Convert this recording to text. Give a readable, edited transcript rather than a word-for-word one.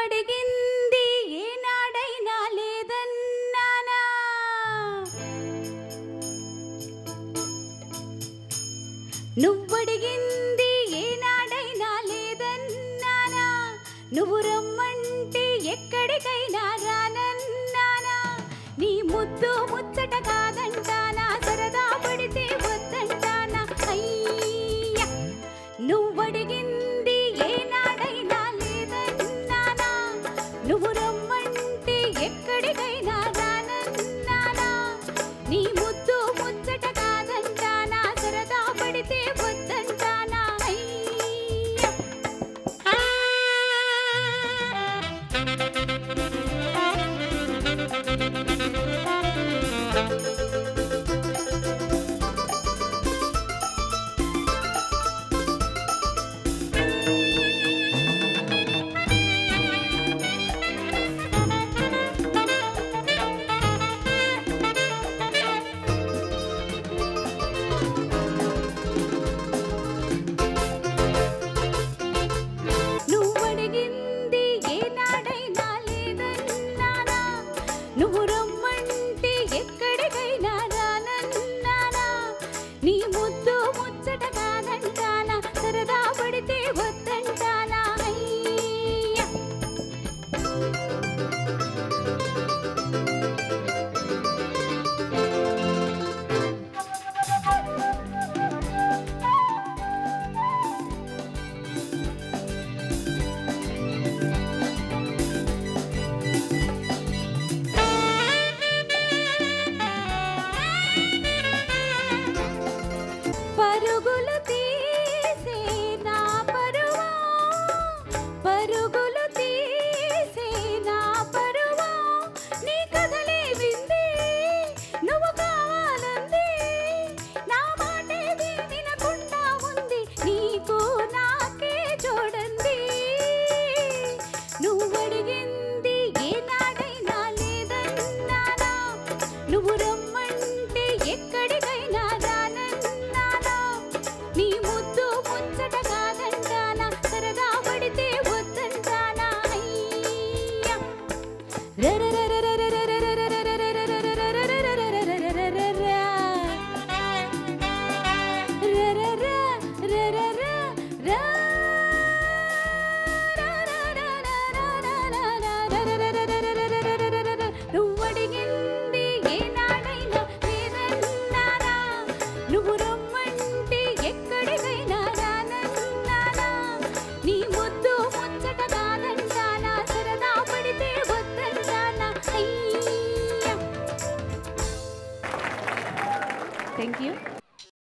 నువ్వడిగింది ఏనాడైనా లేదన్నానా నువ్వడిగింది ఏనాడైనా లేదన్నానా నువ్వు రమ్మంటే ఎక్కడికైనా రానన్నానా నీ ముద్దు ముచ్చట కాదంటానా సరదా పడితే వద్దంటానా అయ్యా నువ్వడిగింది ఏనాడైనా లేదన్నానా నువ్వు రమ్మంటే ఎక్కడికైనా రానన్నానా నీ ముద్దు ముచ్చట కాదంటానా సరదా పడితే వద్దంటానా అయ్యా నువ్వడిగింది ఏనాడైనా లేదన్నానా నువ్వు రమ్మంటే ఎక్కడికైనా రానన్నానా నీ ముద్దు ముచ్చట కాదంటానా సరదా పడితే వద్దంటానా అయ్యా పరుగులు తీసే నా పరువా పరుగులు తీసే నా పరువా నీ కదలే వింది నువ్వు కావాలంది నా మాటేది వినకుండా ఉంది నీకు నాకే చూడండి నువ్వడిగింది ఏనాడైనా లేదన్నానా నువ్వు రమ్మంటే ఎక్కడికైనా రానన్నానా నీ ముద్దు ముచ్చట కాదంటానా సరదా పడితే వద్దంటానా అయ్యా నువ్వడిగింది ఏనాడైనా లేదన్నానా నువ్వు రమ్మంటే ఎక్కడికైనా రానన్నానా నీ ముద్దు ముచ్చట కాదంటానా సరదా పడితే వద్దంటానా అయ్యా థ్యాంక్ యూ